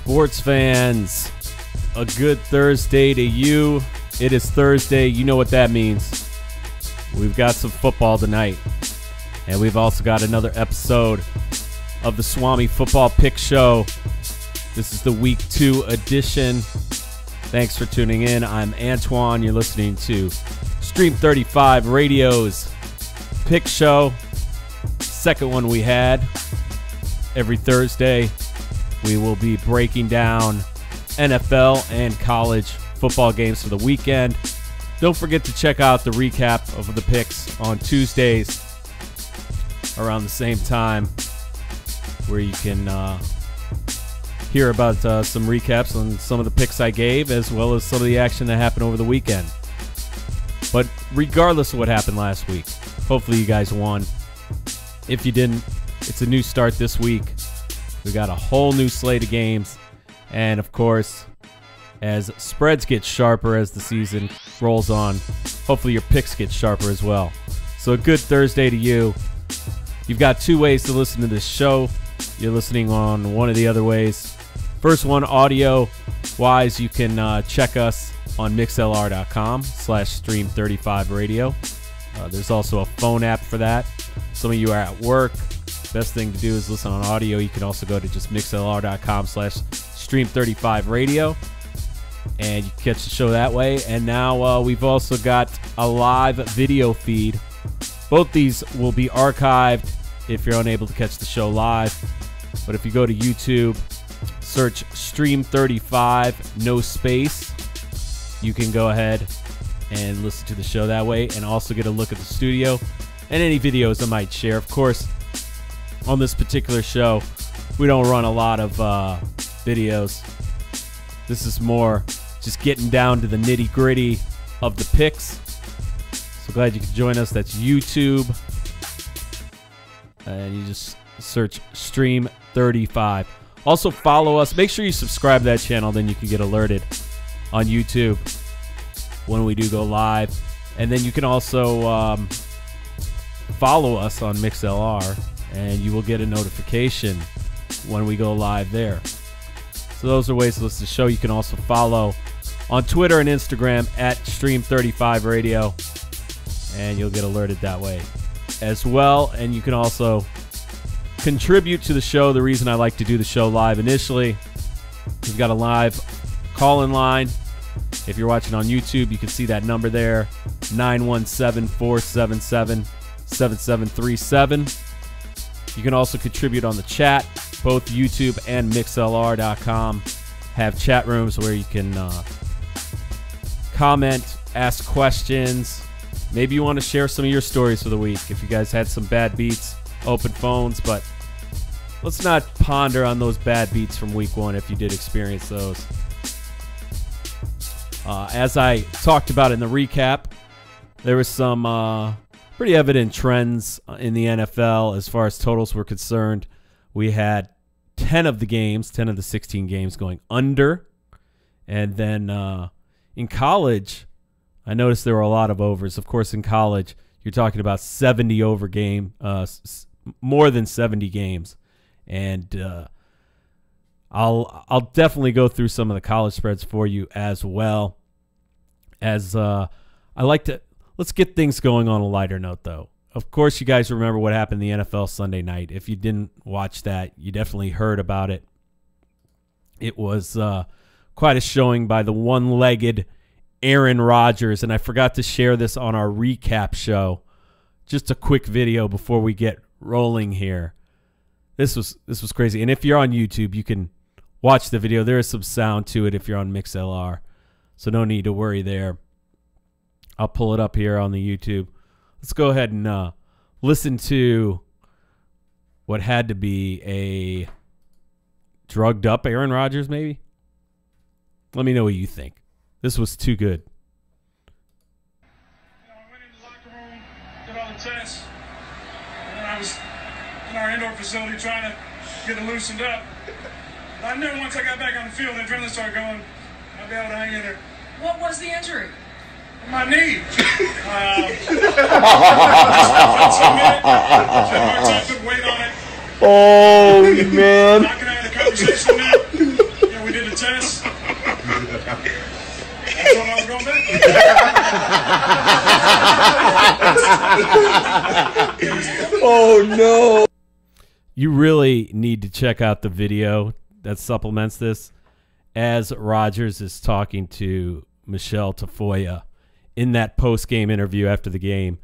Sports fans, a good Thursday to you. It is Thursday. You know what that means. We've got some football tonight. And we've also got another episode of the Swamy Football Pick Show. This is the Week 2 edition. Thanks for tuning in. I'm Antoine. You're listening to Stream 35 Radio's Pick Show. Second one we had. Every Thursday, we will be breaking down NFL and college football games for the weekend. Don't forget to check out the recap of the picks on Tuesdays around the same time, where you can hear about some recaps on some of the picks I gave, as well as some of the action that happened over the weekend. But regardless of what happened last week, hopefully you guys won. If you didn't, it's a new start this week. We got a whole new slate of games. And of course, as spreads get sharper as the season rolls on, hopefully your picks get sharper as well. So a good Thursday to you. You've got two ways to listen to this show. You're listening on one of the other ways. First one, audio-wise, you can check us on mixlr.com/stream35radio. There's also a phone app for that. Some of you are at work. Best thing to do is listen on audio. You can also go to just mixlr.com/stream35radio, and you can catch the show that way. And now we've also got a live video feed. Both these will be archived if you're unable to catch the show live. But if you go to YouTube, search Stream35, no space, you can go ahead and listen to the show that way, and also get a look at the studio and any videos I might share. Of course, on this particular show, we don't run a lot of videos. This is more just getting down to the nitty-gritty of the picks. So glad you could join us. That's YouTube. And you just search Stream 35. Also follow us. Make sure you subscribe to that channel. Then you can get alerted on YouTube when we do go live. And then you can also follow us on MixLR, and you will get a notification when we go live there. So those are ways to listen to the show. You can also follow on Twitter and Instagram at Stream35Radio, and you'll get alerted that way as well. And you can also contribute to the show. The reason I like to do the show live initially, we've got a live call-in line. If you're watching on YouTube, you can see that number there, 917-477-7737. You can also contribute on the chat. Both YouTube and MixLR.com have chat rooms where you can comment, ask questions. Maybe you want to share some of your stories for the week. If you guys had some bad beats, open phones. But let's not ponder on those bad beats from week 1 if you did experience those. As I talked about in the recap, there was some pretty evident trends in the NFL as far as totals were concerned. We had 10 of the 16 games going under. And then in college, I noticed there were a lot of overs. Of course, in college, you're talking about 70 over game, more than 70 games. And I'll definitely go through some of the college spreads for you as well. As I like to, let's get things going on a lighter note, though. Of course, you guys remember what happened in the NFL Sunday night. If you didn't watch that, you definitely heard about it. It was quite a showing by the one-legged Aaron Rodgers, and I forgot to share this on our recap show. Just a quick video before we get rolling here. This was crazy. And if you're on YouTube, you can watch the video. There is some sound to it if you're on MixLR, so no need to worry there. I'll pull it up here on the YouTube. Let's go ahead and listen to what had to be a drugged up Aaron Rodgers, maybe. Let me know what you think. This was too good. I went in the locker room, did all the tests, and then I was in our indoor facility trying to get it loosened up. But I knew once I got back on the field, the adrenaline started going, I'd be able to hang in there. What was the injury? My knee. Took weight on it. Oh, man. Not going to have a conversation now. That's what I was going back to. Oh, no. You really need to check out the video that supplements this as Rodgers is talking to Michelle Tafoya in that post-game interview after the game.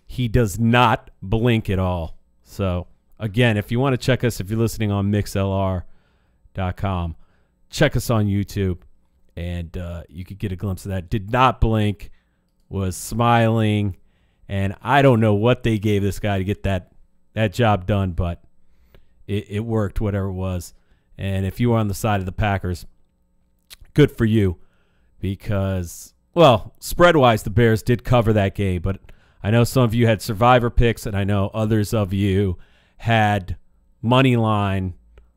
He does not blink at all. So, again, if you want to check us, if you're listening on mixlr.com, check us on YouTube, and you could get a glimpse of that. Did not blink, was smiling, and I don't know what they gave this guy to get that job done, but it worked, whatever it was. And if you were on the side of the Packers, good for you, because, well, spread-wise, the Bears did cover that game, but I know some of you had survivor picks, and I know others of you had money line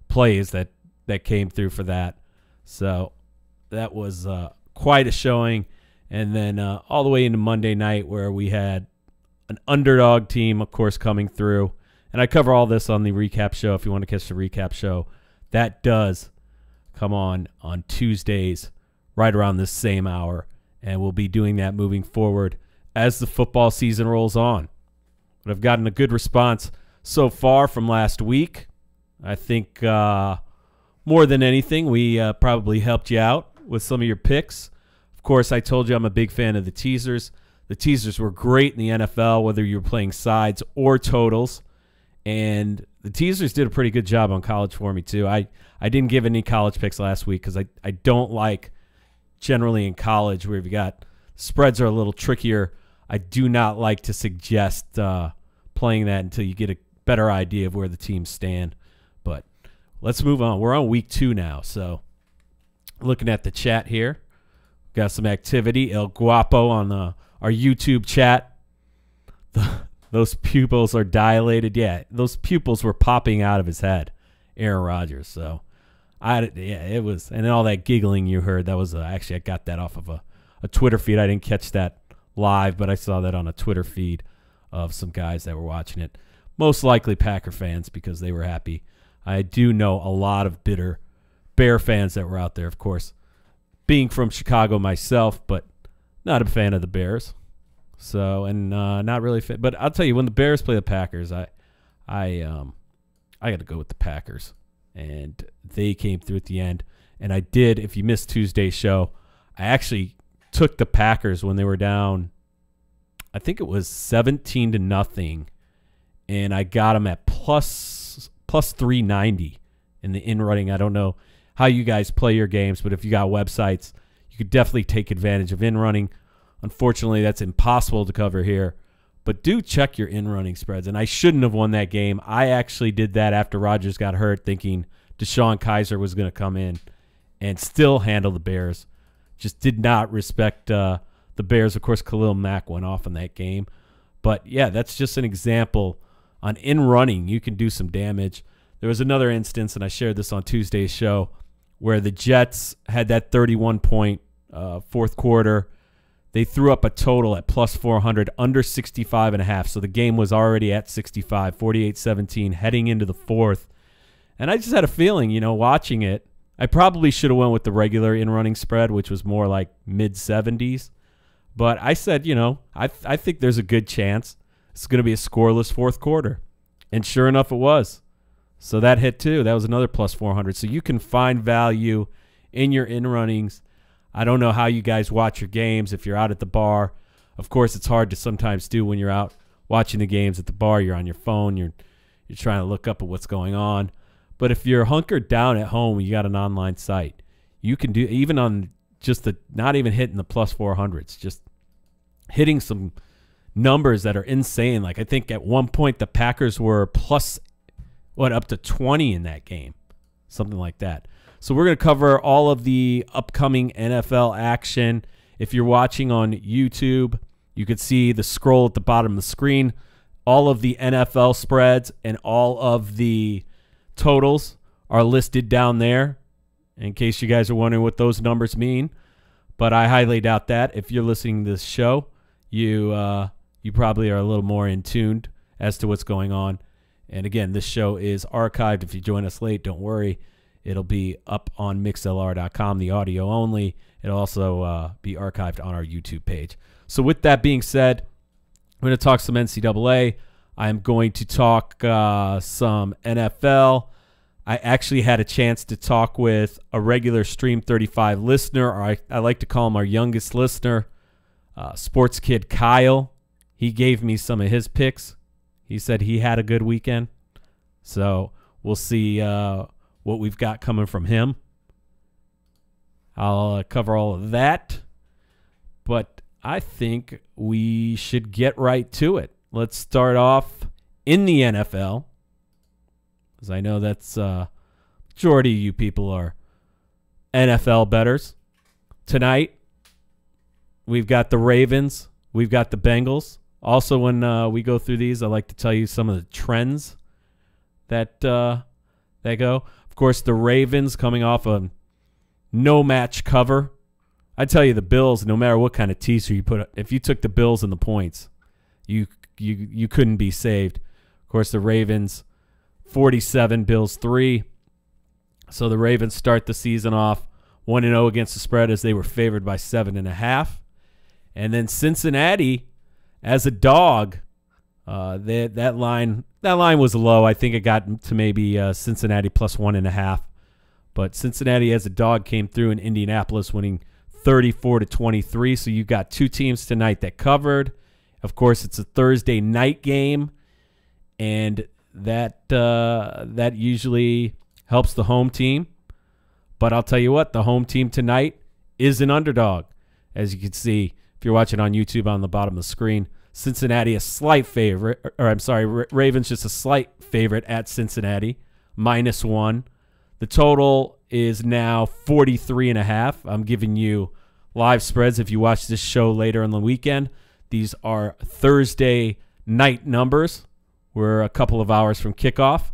plays that came through for that. So that was quite a showing. And then all the way into Monday night, where we had an underdog team, of course, coming through. And I cover all this on the recap show if you want to catch the recap show. That does come on Tuesdays right around this same hour. And we'll be doing that moving forward as the football season rolls on. But I've gotten a good response so far from last week. I think more than anything, we probably helped you out with some of your picks. Of course, I told you I'm a big fan of the teasers. The teasers were great in the NFL, whether you were playing sides or totals. And the teasers did a pretty good job on college for me, too. I didn't give any college picks last week because I don't like, generally in college, where you got spreads are a little trickier. I do not like to suggest playing that until you get a better idea of where the teams stand. But let's move on. We're on week 2 now, so looking at the chat here. Got some activity. El Guapo on our YouTube chat. Those pupils are dilated. Yeah, those pupils were popping out of his head, Aaron Rodgers. So, it was. And then all that giggling you heard, that was actually I got that off of a Twitter feed. I didn't catch that live, but I saw that on a Twitter feed of some guys that were watching it. Most likely Packer fans because they were happy. I do know a lot of bitter Bear fans that were out there, of course. Being from Chicago myself, but not a fan of the Bears. So, and not really fit. But I'll tell you, when the Bears play the Packers, I got to go with the Packers. And they came through at the end. And I did, if you missed Tuesday's show, I actually took the Packers when they were down, I think it was 17-0, and I got them at plus 390 in the in-running. I don't know how you guys play your games, but if you got websites, you could definitely take advantage of in-running. Unfortunately, that's impossible to cover here, but do check your in-running spreads, and I shouldn't have won that game. I actually did that after Rodgers got hurt, thinking DeShone Kizer was going to come in and still handle the Bears. Just did not respect the Bears. Of course, Khalil Mack went off in that game. But, yeah, that's just an example. On in-running, you can do some damage. There was another instance, and I shared this on Tuesday's show, where the Jets had that 31-point fourth quarter. They threw up a total at plus 400, under 65.5. So the game was already at 65, 48-17, heading into the fourth. And I just had a feeling, watching it, I probably should have went with the regular in-running spread, which was more like mid-70s. But I said, I think there's a good chance it's going to be a scoreless fourth quarter. And sure enough, it was. So that hit too. That was another plus 400. So you can find value in your in-runnings. I don't know how you guys watch your games if you're out at the bar. Of course, it's hard to sometimes do when you're out watching the games at the bar. You're on your phone. You're trying to look up at what's going on. But if you're hunkered down at home, you got an online site. You can do, even on just not even hitting the plus 400s, just hitting some numbers that are insane. Like I think at one point the Packers were plus, up to 20 in that game, something like that. So we're going to cover all of the upcoming NFL action. If you're watching on YouTube, you could see the scroll at the bottom of the screen, all of the NFL spreads and all of the totals are listed down there in case you guys are wondering what those numbers mean. But I highly doubt that. If you're listening to this show, you probably are a little more in tuned as to what's going on. And again, this show is archived. If you join us late, don't worry. It'll be up on mixlr.com, the audio only. It'll also be archived on our YouTube page. So with that being said, I'm going to talk some NCAA. I'm going to talk some NFL. I actually had a chance to talk with a regular Stream 35 listener, or I like to call him our youngest listener, sports kid Kyle. He gave me some of his picks. He said he had a good weekend. So we'll see what we've got coming from him. I'll cover all of that. But I think we should get right to it. Let's start off in the NFL, because I know that's majority of you people are NFL bettors. Tonight, we've got the Ravens. We've got the Bengals. Also, when we go through these, I like to tell you some of the trends that go. Of course, the Ravens coming off a no-match cover. I tell you, the Bills, no matter what kind of teaser you put, if you took the Bills and the points, you couldn't be saved. Of course, the Ravens, 47, Bills 3. So the Ravens start the season off 1-0 against the spread as they were favored by 7.5. And then Cincinnati, as a dog, that line was low. I think it got to maybe Cincinnati plus 1.5. But Cincinnati as a dog came through in Indianapolis, winning 34-23. So you've got two teams tonight that covered. Of course, it's a Thursday night game, and that usually helps the home team. But I'll tell you what, the home team tonight is an underdog. As you can see, if you're watching on YouTube on the bottom of the screen, Cincinnati a slight favorite, or I'm sorry, Ravens just a slight favorite at Cincinnati, -1. The total is now 43.5. I'm giving you live spreads if you watch this show later on the weekend. These are Thursday night numbers. We're a couple of hours from kickoff.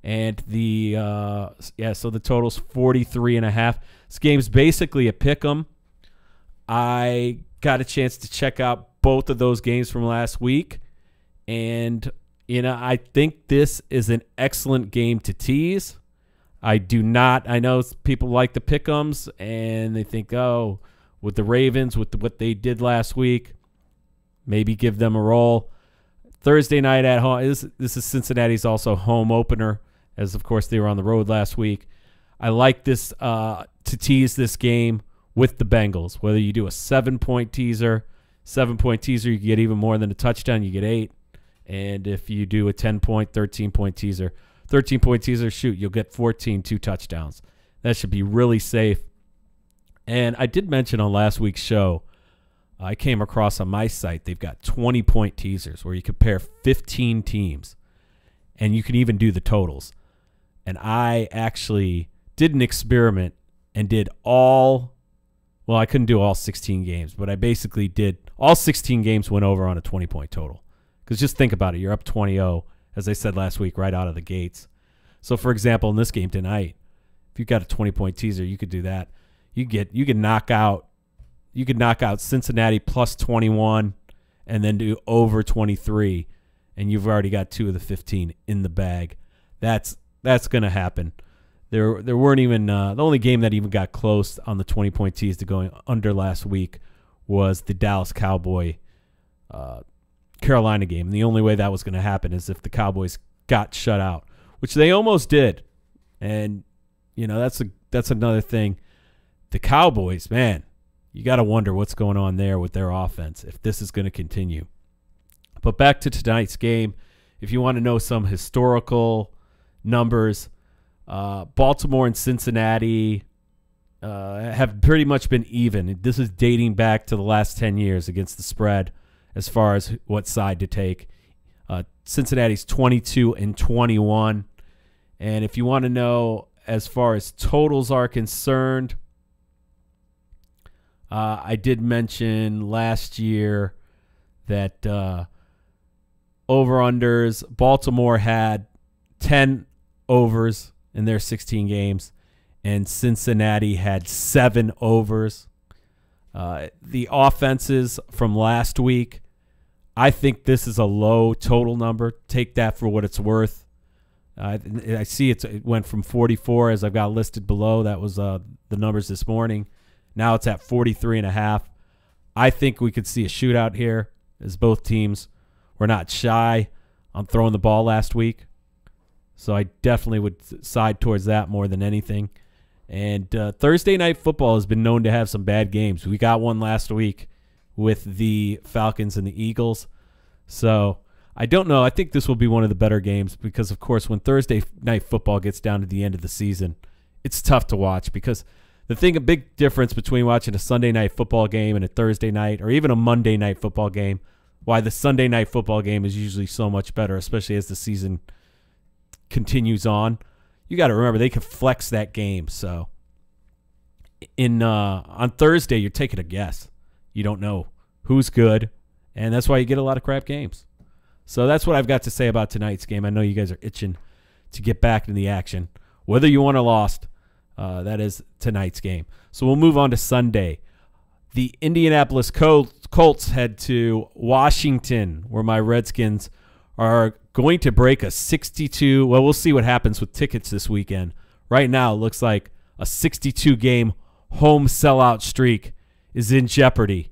And so the total's 43.5. This game's basically a pick 'em. I got a chance to check out both of those games from last week. And, I think this is an excellent game to tease. I know people like the pick 'ems, and they think, oh, with the Ravens, with what they did last week, maybe give them a roll. Thursday night at home. This is Cincinnati's also home opener, as of course they were on the road last week. I like this to tease this game with the Bengals. Whether you do a 7-point teaser, you get even more than a touchdown. You get 8. And if you do a 10-point, 13-point teaser, shoot, you'll get 14, 2 touchdowns. That should be really safe. And I did mention on last week's show, I came across on my site, they've got 20-point teasers where you compare 15 teams, and you can even do the totals. And I actually did an experiment and did I couldn't do all 16 games, but I basically did all 16 games went over on a 20-point total. Because just think about it, you're up 20-0, as I said last week, right out of the gates. So, for example, in this game tonight, if you've got a 20-point teaser, you could do that. You could knock out Cincinnati plus 21 and then do over 23, and you've already got 2 of the 15 in the bag. That's going to happen. There weren't even the only game that even got close on the 20-point tease to going under last week was the Dallas Cowboy Carolina game. And the only way that was going to happen is if the Cowboys got shut out, which they almost did. And that's another thing. The Cowboys, man, you got to wonder what's going on there with their offense if this is going to continue. But back to tonight's game, if you want to know some historical numbers, Baltimore and Cincinnati have pretty much been even. This is dating back to the last 10 years against the spread as far as what side to take. Cincinnati's 22-21. And if you want to know as far as totals are concerned, I did mention last year that over-unders, Baltimore had 10 overs in their 16 games, and Cincinnati had 7 overs. The offenses from last week, I think this is a low total number. Take that for what it's worth. I see it went from 44 as I've got listed below. That was the numbers this morning. Now it's at 43.5. I think we could see a shootout here as both teams were not shy on throwing the ball last week. So I definitely would side towards that more than anything. And Thursday night football has been known to have some bad games. We got one last week with the Falcons and the Eagles. So I don't know. I think this will be one of the better games because, of course, when Thursday night football gets down to the end of the season, it's tough to watch because a big difference between watching a Sunday night football game and a Thursday night or even a Monday night football game, why the Sunday night football game is usually so much better, especially as the season continues on. You got to remember they can flex that game. So on Thursday, you're taking a guess. You don't know who's good, and that's why you get a lot of crap games. So that's what I've got to say about tonight's game. I know you guys are itching to get back in the action. Whether you won or lost, that is tonight's game. So we'll move on to Sunday. The Indianapolis Colts head to Washington, where my Redskins are going to break a 62. Well, we'll see what happens with tickets this weekend. Right now, it looks like a 62-game home sellout streak is in jeopardy.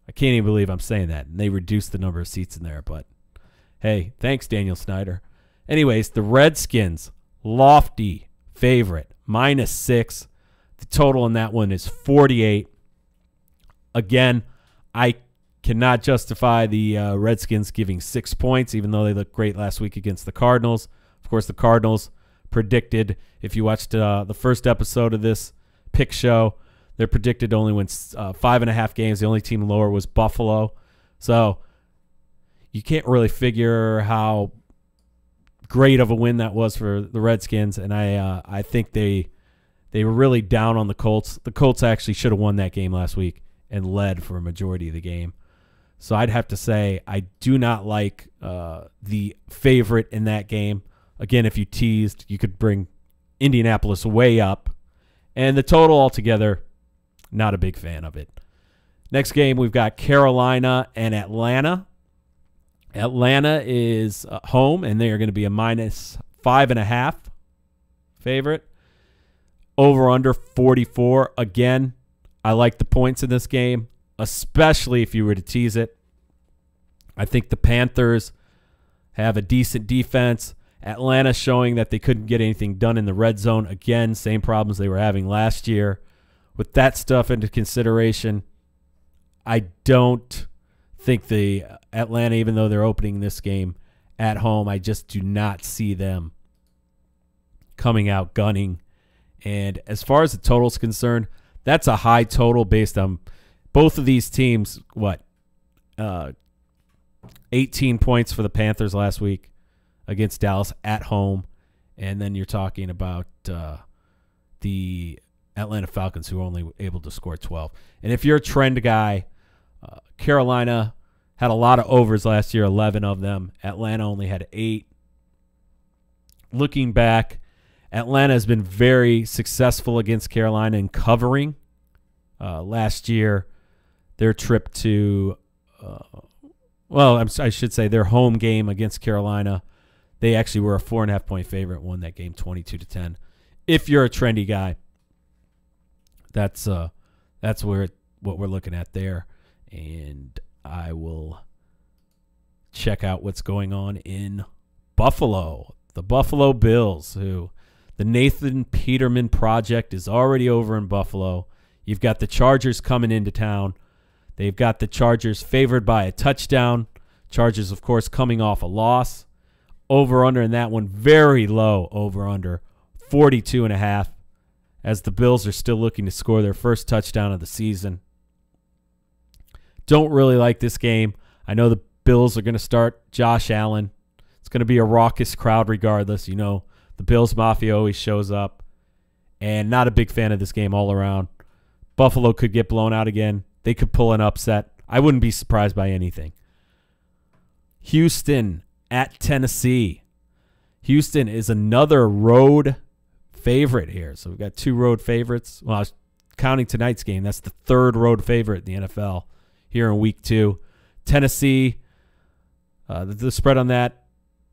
I can't even believe I'm saying that. And they reduced the number of seats in there. But, hey, thanks, Daniel Snyder. Anyways, the Redskins, lofty favorite, -6. The total in that one is 48. Again, I cannot justify the Redskins giving 6 points, even though they looked great last week against the Cardinals. Of course, the Cardinals predicted, if you watched the first episode of this pick show, they're predicted to only win 5.5 games. The only team lower was Buffalo. So you can't really figure how great of a win that was for the Redskins, and I think they were really down on the Colts. The Colts actually should have won that game last week and led for a majority of the game. So I'd have to say I do not like the favorite in that game. Again, if you teased, you could bring Indianapolis way up. And the total altogether, not a big fan of it. Next game, we've got Carolina and Atlanta. Atlanta is home, and they are going to be a -5.5 favorite. Over under 44. Again, I like the points in this game, especially if you were to tease it. I think the Panthers have a decent defense. Atlanta showing that they couldn't get anything done in the red zone. Again, same problems they were having last year. With that stuff into consideration, I don't think the Atlanta, even though they're opening this game at home, I just do not see them coming out gunning. And as far as the total is concerned, that's a high total based on both of these teams. 18 points for the Panthers last week against Dallas at home. And then you're talking about the Atlanta Falcons, who were only able to score 12. And if you're a trend guy, Carolina had a lot of overs last year, 11 of them. Atlanta only had 8. Looking back, Atlanta has been very successful against Carolina in covering. Last year, their trip to, I should say their home game against Carolina, they actually were a 4.5-point favorite, won that game 22-10. If you're a trendy guy, that's what we're looking at there. And I will check out what's going on in Buffalo. The Buffalo Bills, who the Nathan Peterman project is already over in Buffalo. You've got the Chargers coming into town. They've got the Chargers favored by a touchdown. Chargers, of course, coming off a loss. Over-under in that one, very low over-under, 42.5, as the Bills are still looking to score their first touchdown of the season. Don't really like this game. I know the Bills are going to start Josh Allen. It's going to be a raucous crowd regardless. You know, the Bills Mafia always shows up. And not a big fan of this game all around. Buffalo could get blown out again. They could pull an upset. I wouldn't be surprised by anything. Houston at Tennessee. Houston is another road favorite here. So we've got 2 road favorites. Well, I was counting tonight's game. That's the 3rd road favorite in the NFL here in week 2. Tennessee, the spread on that,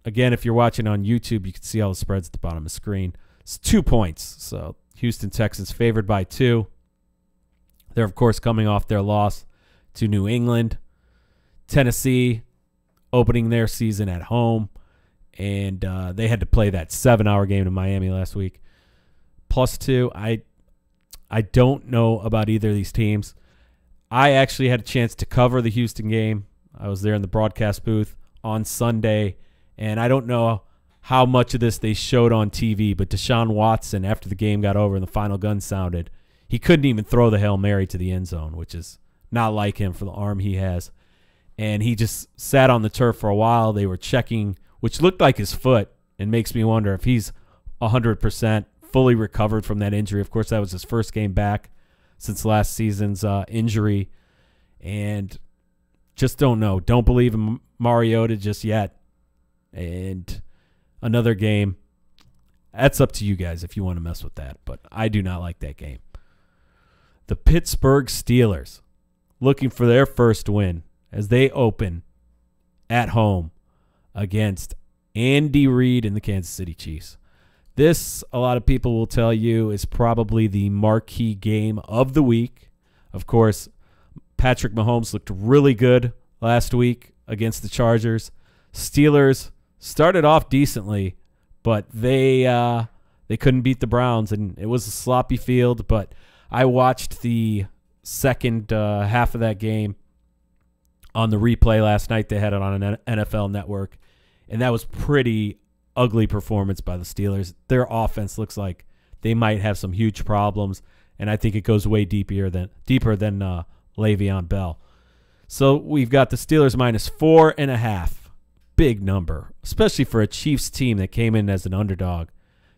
again, if you're watching on YouTube, you can see all the spreads at the bottom of the screen. It's 2 points. So Houston Texans favored by 2. They're, of course, coming off their loss to New England. Tennessee opening their season at home. And they had to play that 7-hour game in Miami last week. +2. I don't know about either of these teams. I actually had a chance to cover the Houston game. I was there in the broadcast booth on Sunday, and I don't know how much of this they showed on TV, but Deshaun Watson, after the game got over and the final gun sounded, he couldn't even throw the Hail Mary to the end zone, which is not like him for the arm he has. And he just sat on the turf for a while. They were checking, which looked like his foot, and makes me wonder if he's 100% fully recovered from that injury. Of course, that was his first game back since last season's injury. And just don't know. Don't believe in Mariota just yet. And another game, that's up to you guys if you want to mess with that. But I do not like that game. The Pittsburgh Steelers looking for their first win as they open at home against Andy Reid and the Kansas City Chiefs. This, a lot of people will tell you, is probably the marquee game of the week. Of course, Patrick Mahomes looked really good last week against the Chargers. Steelers started off decently, but they couldn't beat the Browns, and it was a sloppy field. But I watched the second half of that game on the replay last night. They had it on an NFL network, and that was pretty ugly performance by the Steelers. Their offense looks like they might have some huge problems, and I think it goes way deeper than Le'Veon Bell. So we've got the Steelers -4.5. Big number, especially for a Chiefs team that came in as an underdog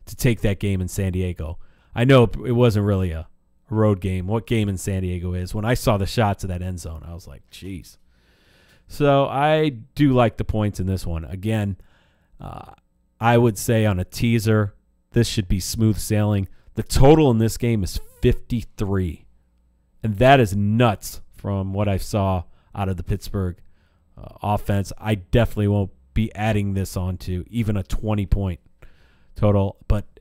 to take that game in San Diego. I know it wasn't really a road game. What game in San Diego is? When I saw the shots of that end zone, I was like, geez. So I do like the points in this one. Again, I would say on a teaser, this should be smooth sailing. The total in this game is 53. And that is nuts from what I saw out of the Pittsburgh offense. I definitely won't be adding this on to even a 20-point total. But,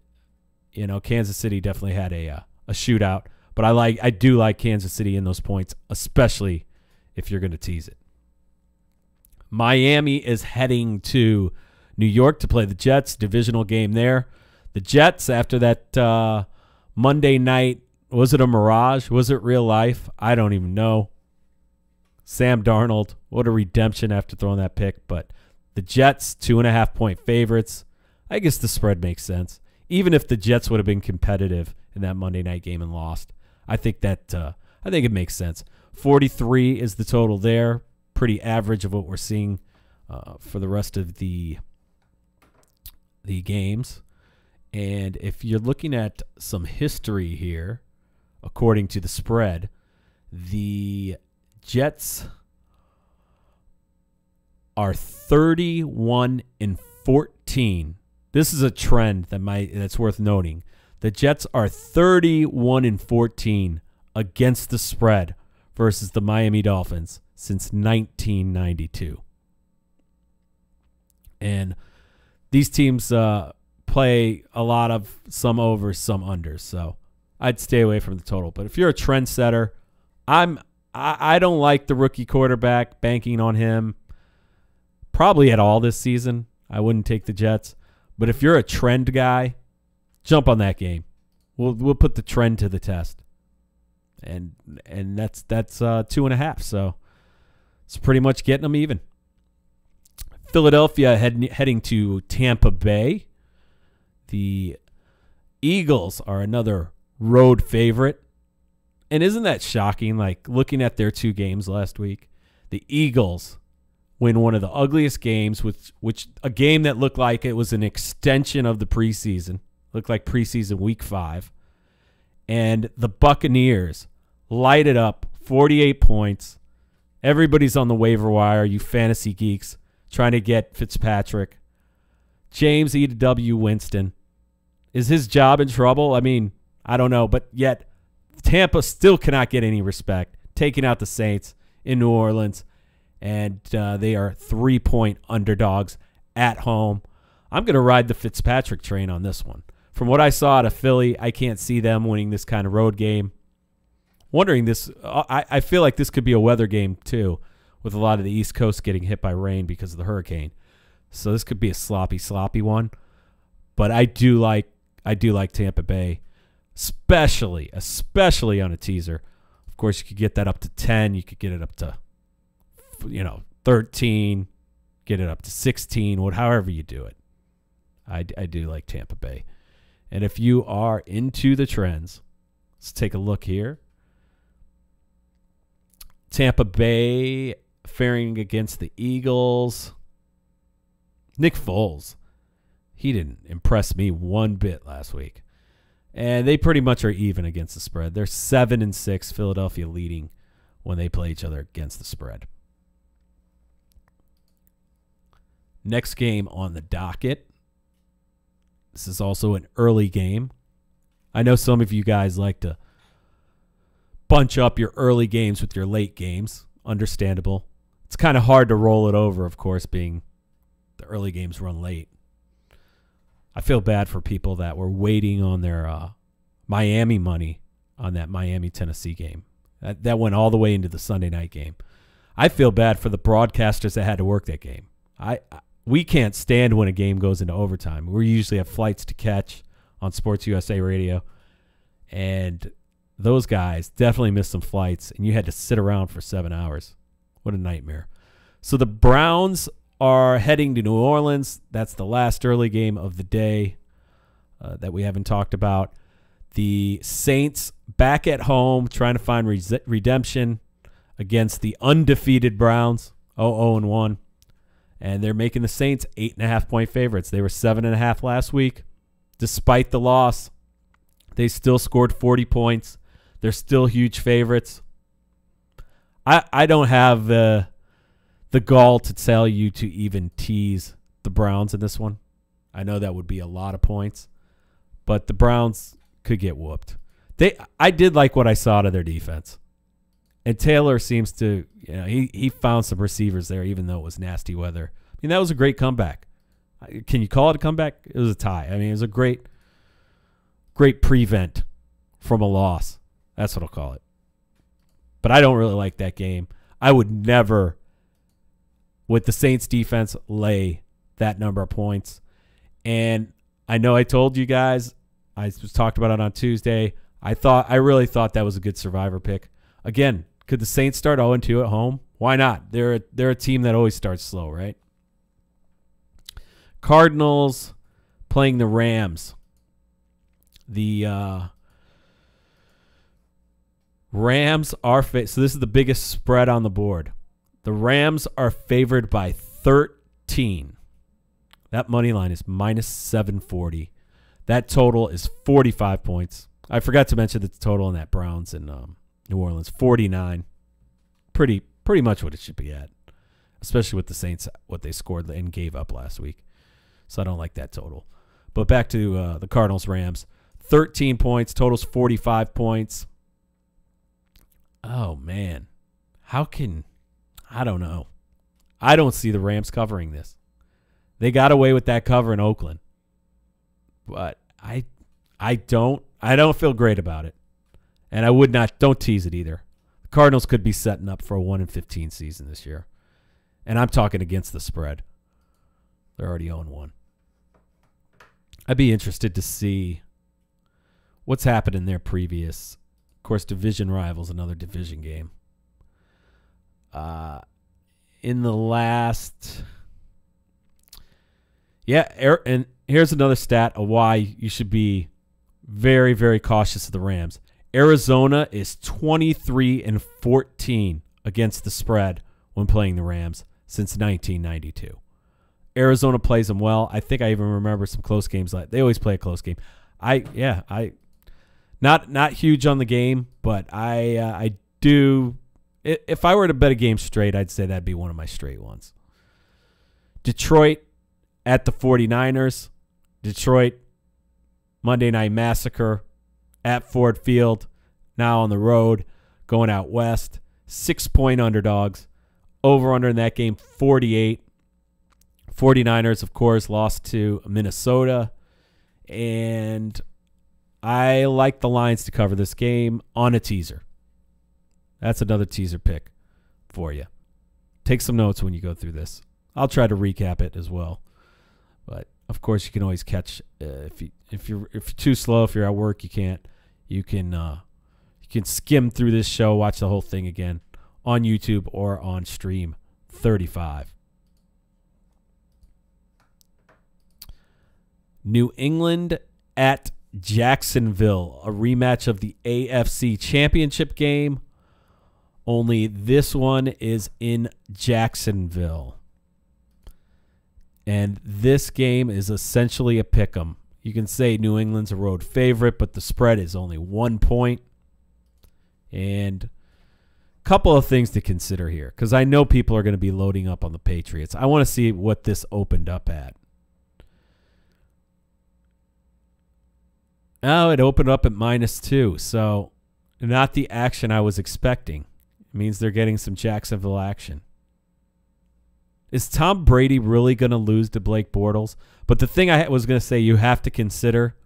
you know, Kansas City definitely had a shootout. But I do like Kansas City in those points, especially if you're going to tease it. Miami is heading to New York to play the Jets, divisional game there. The Jets, after that Monday night, was it a mirage? Was it real life? I don't even know. Sam Darnold, what a redemption after throwing that pick. But the Jets, 2.5-point favorites. I guess the spread makes sense. Even if the Jets would have been competitive in that Monday night game and lost, I think it makes sense. 43 is the total there. Pretty average of what we're seeing for the rest of the games. And if you're looking at some history here, according to the spread, the Jets are 31-14. This is a trend that's worth noting. The Jets are 31-14 against the spread versus the Miami Dolphins since 1992. And these teams play a lot of some overs, some unders. So I'd stay away from the total. But if you're a trendsetter, I don't like the rookie quarterback, banking on him probably at all this season. I wouldn't take the Jets. But if you're a trend guy, jump on that game. We'll put the trend to the test. And that's 2.5. So it's pretty much getting them even. Philadelphia heading to Tampa Bay. The Eagles are another road favorite. And isn't that shocking? Like, looking at their 2 games last week, the Eagles win one of the ugliest games, which a game that looked like it was an extension of the preseason. Looked like preseason week 5. And the Buccaneers light it up, 48 points. Everybody's on the waiver wire, you fantasy geeks, trying to get Fitzpatrick. James E.W. Winston. Is his job in trouble? I mean, I don't know. But yet, Tampa still cannot get any respect, taking out the Saints in New Orleans. And they are 3-point underdogs at home. I'm going to ride the Fitzpatrick train on this one. From what I saw out of Philly, I can't see them winning this kind of road game. Wondering this, I feel like this could be a weather game too, with a lot of the East Coast getting hit by rain because of the hurricane. So this could be a sloppy one. But I do like Tampa Bay, especially on a teaser. Of course, you could get that up to 10. You could get it up to 13, get it up to 16, however you do it. I do like Tampa Bay. And if you are into the trends, let's take a look here. Tampa Bay faring against the Eagles. Nick Foles, he didn't impress me one bit last week. And they pretty much are even against the spread. They're 7-6, Philadelphia leading when they play each other against the spread. Next game on the docket. This is also an early game. I know some of you guys like to bunch up your early games with your late games. Understandable. It's kind of hard to roll it over, of course, being the early games run late. I feel bad for people that were waiting on their Miami money on that Miami-Tennessee game. That went all the way into the Sunday night game. I feel bad for the broadcasters that had to work that game. We can't stand when a game goes into overtime. We usually have flights to catch on Sports USA Radio, and those guys definitely missed some flights, and you had to sit around for 7 hours. What a nightmare. So the Browns are heading to New Orleans. That's the last early game of the day that we haven't talked about. The Saints back at home trying to find redemption against the undefeated Browns, 0-1. And they're making the Saints 8.5-point favorites. They were 7.5 last week. Despite the loss, they still scored 40 points. They're still huge favorites. I don't have the gall to tell you to even tease the Browns in this one. I know that would be a lot of points, but the Browns could get whooped. I did like what I saw out of their defense. And Taylor seems to, he found some receivers there, even though it was nasty weather. I mean, that was a great comeback. Can you call it a comeback? It was a tie. I mean, it was a great prevent from a loss. That's what I'll call it. But I don't really like that game. I would never, with the Saints defense, lay that number of points. And I know I told you guys, I was talked about it on Tuesday. I really thought that was a good survivor pick. Again, could the Saints start 0-2 at home? Why not? They're a team that always starts slow, right? Cardinals playing the Rams. The Rams are so this is the biggest spread on the board. The Rams are favored by 13. That money line is minus 740. That total is 45 points. I forgot to mention the total on that Browns and New Orleans, 49. Pretty much what it should be at, especially with the Saints, what they scored and gave up last week. So I don't like that total. But back to the Cardinals-Rams. 13 points, total's 45 points. Oh, man. I don't know. I don't see the Rams covering this. They got away with that cover in Oakland. But I don't feel great about it. And don't tease it either. The Cardinals could be setting up for a 1-15 season this year. And I'm talking against the spread. They're already 0-1. I'd be interested to see what's happened in their previous, of course, division rivals, another division game. In the last, and here's another stat of why you should be very, very cautious of the Rams. Arizona is 23-14 against the spread when playing the Rams since 1992. Arizona plays them well. I think I even remember some close games. They always play a close game. Not huge on the game, but I do. If I were to bet a game straight, I'd say that'd be one of my straight ones. Detroit at the 49ers. Detroit, Monday Night Massacre at Ford Field. Now on the road, going out west. 6-point underdogs. Over-under in that game, 48. 49ers, of course, lost to Minnesota. And I like the Lions to cover this game on a teaser. That's another teaser pick for you. Take some notes when you go through this. I'll try to recap it as well. But, of course, you can always catch if you're too slow, if you're at work, you can't. You can skim through this show, watch the whole thing again on YouTube or on Stream 35. New England at Jacksonville, a rematch of the AFC Championship game. Only this one is in Jacksonville. And this game is essentially a pick'em. You can say New England's a road favorite, but the spread is only 1 point. And a couple of things to consider here, because I know people are going to be loading up on the Patriots. I want to see what this opened up at. Oh, it opened up at -2, so not the action I was expecting. It means they're getting some Jacksonville action. Is Tom Brady really going to lose to Blake Bortles? But the thing I was going to say you have to consider,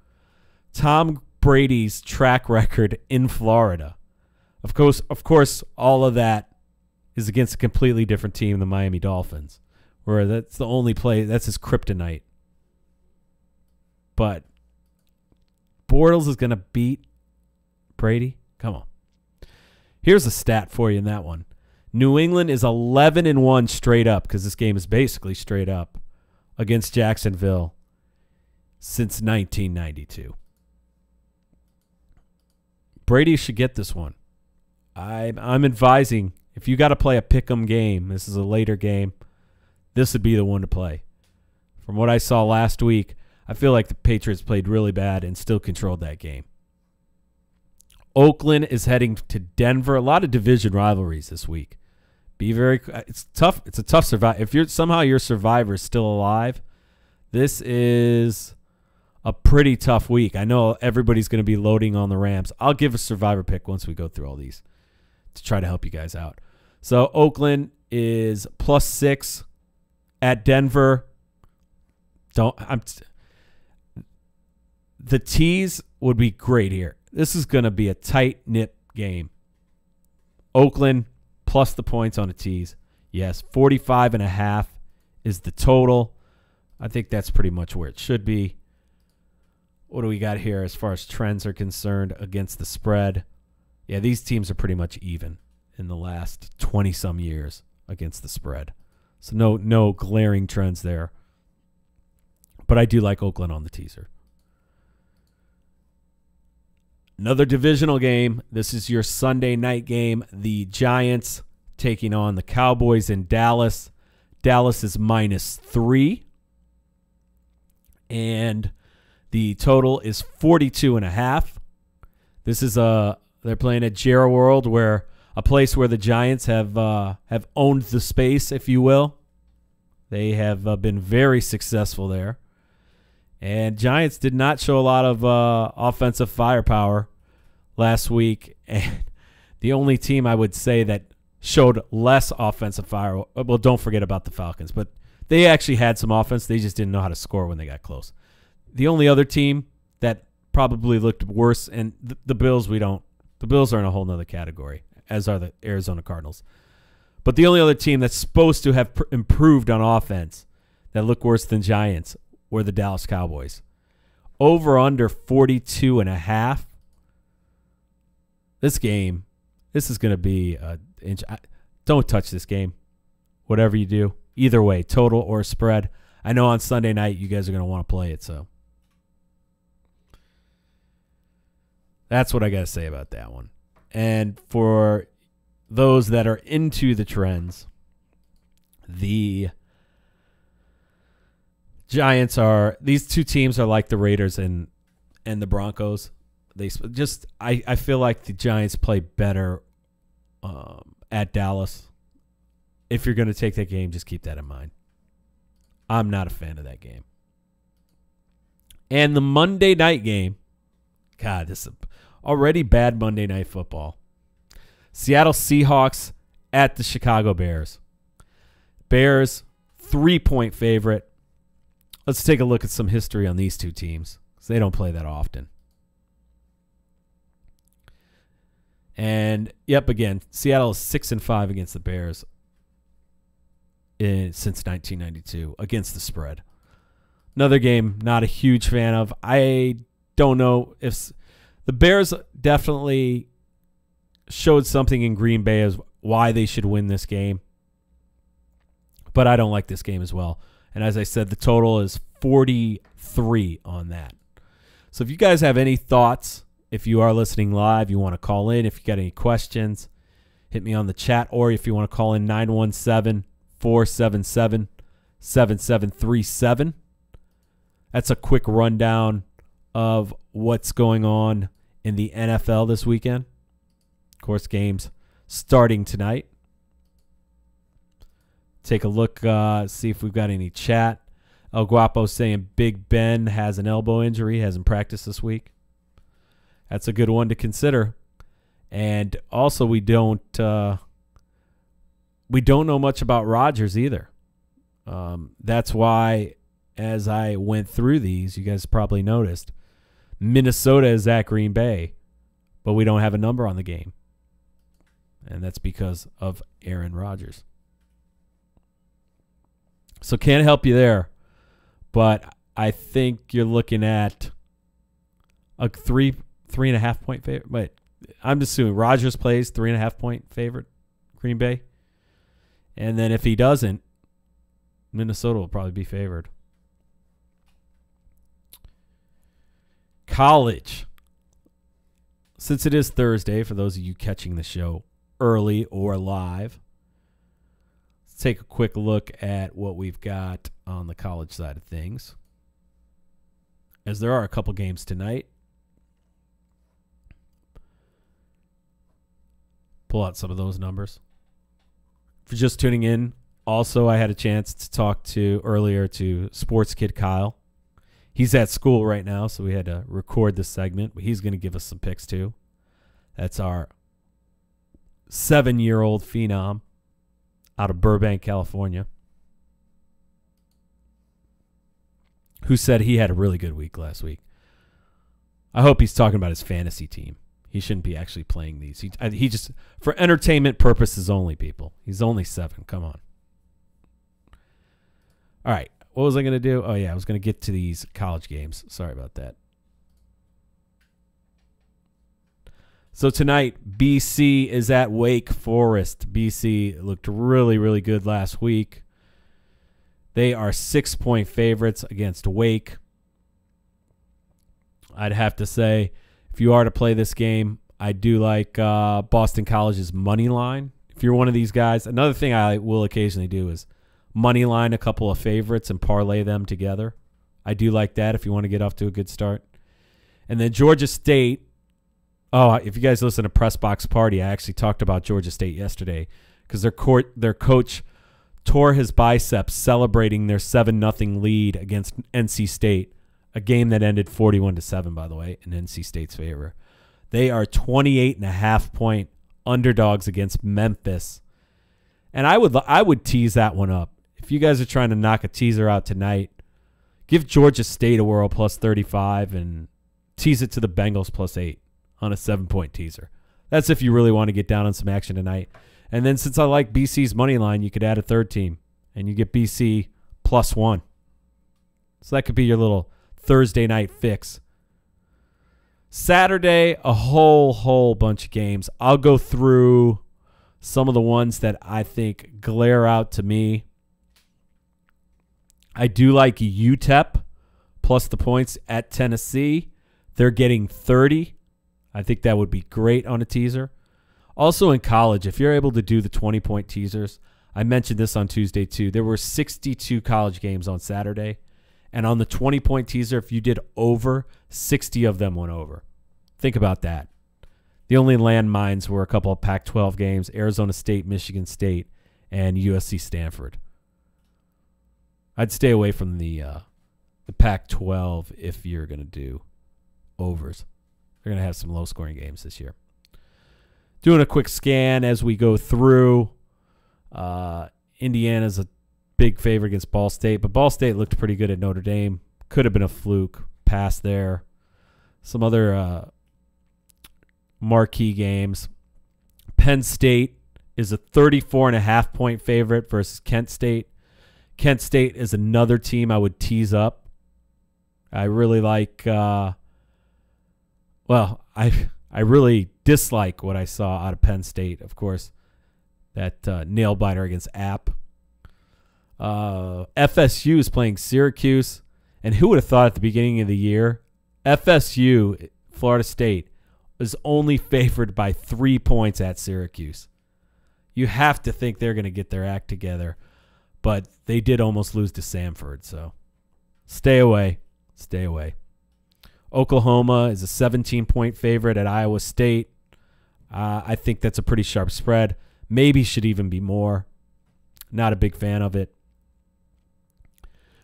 Tom Brady's track record in Florida. Of course, all of that is against a completely different team, the Miami Dolphins, where that's the only play, that's his kryptonite. But Bortles is going to beat Brady? Come on. Here's a stat for you in that one. New England is 11-1 straight up, because this game is basically straight up, against Jacksonville since 1992. Brady should get this one. I'm advising, if you got to play a pick'em game, this is a later game, this would be the one to play. From what I saw last week, I feel like the Patriots played really bad and still controlled that game. Oakland is heading to Denver. A lot of division rivalries this week. It's tough. It's a tough survive. If your survivor is still alive, this is a pretty tough week. I know everybody's going to be loading on the Rams. I'll give a survivor pick once we go through all these to try to help you guys out. So Oakland is +6 at Denver. The tease would be great here. This is going to be a tight-knit game. Oakland plus the points on a tease. Yes, 45.5 is the total. I think that's pretty much where it should be. What do we got here as far as trends are concerned against the spread? Yeah, these teams are pretty much even in the last 20-some years against the spread. So no glaring trends there. But I do like Oakland on the teaser. Another divisional game. This is your Sunday night game. The Giants taking on the Cowboys in Dallas. Dallas is -3. And the total is 42.5. This is they're playing at Jerry World, where a place where the Giants have owned the space, if you will. They have been very successful there. And Giants did not show a lot of offensive firepower last week. And the only team I would say that showed less offensive fire, well, don't forget about the Falcons, but they actually had some offense. They just didn't know how to score when they got close. The only other team that probably looked worse, and the Bills, the Bills are in a whole nother category, as are the Arizona Cardinals. But the only other team that's supposed to have improved on offense that looked worse than Giants were the Dallas Cowboys. Over under 42.5. This is going to be don't touch this game. Whatever you do, either way, total or spread. I know on Sunday night you guys are going to want to play it, so that's what I got to say about that one. And for those that are into the trends, the Giants these two teams are like the Raiders and the Broncos. I feel like the Giants play better at Dallas. If you're going to take that game, just keep that in mind. I'm not a fan of that game. And the Monday night game, God, this is already bad Monday night football. Seattle Seahawks at the Chicago Bears. Bears 3-point favorite. Let's take a look at some history on these two teams, because they don't play that often. And, yep, again, Seattle is 6-5 against the Bears since 1992 against the spread. Another game not a huge fan of. I don't know if the Bears definitely showed something in Green Bay as why they should win this game. But I don't like this game as well. And as I said, the total is 43 on that. So if you guys have any thoughts, if you are listening live, you want to call in. If you got any questions, hit me on the chat. Or if you want to call in 917-477-7737. That's a quick rundown of what's going on in the NFL this weekend. Of course, games starting tonight. Take a look, see if we've got any chat. El Guapo saying Big Ben has an elbow injury, hasn't practiced this week. That's a good one to consider. And also, we don't know much about Rodgers either. That's why, as I went through these, you guys probably noticed, Minnesota is at Green Bay, but we don't have a number on the game. And that's because of Aaron Rodgers. So can't help you there. But I think you're looking at a 3.5 point favorite. But I'm assuming Rodgers plays 3.5 point favorite, Green Bay. And then if he doesn't, Minnesota will probably be favored. College. Since it is Thursday, for those of you catching the show early or live, let's take a quick look at what we've got on the college side of things, as there are a couple games tonight. Pull out some of those numbers. If you're just tuning in, also I had a chance to talk to earlier to Sports Kid Kyle. He's at school right now, so we had to record this segment, but he's going to give us some picks too. That's our 7-year-old phenom out of Burbank, California, who said he had a really good week last week. I hope he's talking about his fantasy team. He shouldn't be actually playing these. He just, for entertainment purposes only, people. He's only 7. Come on. All right. What was I going to do? Oh, yeah. I was going to get to these college games. Sorry about that. So tonight, BC is at Wake Forest. BC looked really, really good last week. They are 6-point favorites against Wake. I'd have to say, if you are to play this game, I do like Boston College's money line. If you're one of these guys, another thing I will occasionally do is money line a couple of favorites and parlay them together. I do like that if you want to get off to a good start. And then Georgia State. Oh, if you guys listen to Press Box Party, I actually talked about Georgia State yesterday because their coach tore his biceps celebrating their 7-0 lead against NC State, a game that ended 41-7, by the way, in NC State's favor. They are 28.5-point underdogs against Memphis. And I would tease that one up. If you guys are trying to knock a teaser out tonight, give Georgia State a whirl plus 35 and tease it to the Bengals plus 8 on a 7-point teaser. That's if you really want to get down on some action tonight. And then since I like BC's money line, you could add a third team, and you get BC plus 1. So that could be your little Thursday night fix. Saturday, a whole bunch of games. I'll go through some of the ones that I think glare out to me. I do like UTEP plus the points at Tennessee. They're getting 30. I think that would be great on a teaser. Also in college, if you're able to do the 20-point teasers, I mentioned this on Tuesday too. There were 62 college games on Saturday. And on the 20-point teaser, if you did over, 60 of them went over. Think about that. The only landmines were a couple of Pac-12 games, Arizona State, Michigan State, and USC Stanford. I'd stay away from the Pac-12 if you're going to do overs. They're going to have some low-scoring games this year. Doing a quick scan as we go through. Indiana's a big favorite against Ball State, but Ball State looked pretty good at Notre Dame. Could have been a fluke pass there. Some other marquee games. Penn State is a 34.5-point favorite versus Kent State. Kent State is another team I would tease up. I really like I really dislike what I saw out of Penn State, of course. That nail biter against App. FSU is playing Syracuse. And who would have thought at the beginning of the year, FSU, Florida State, is only favored by 3 points at Syracuse. You have to think they're going to get their act together. But they did almost lose to Samford, so stay away. Stay away. Oklahoma is a 17-point favorite at Iowa State. I think that's a pretty sharp spread. Maybe should even be more. Not a big fan of it.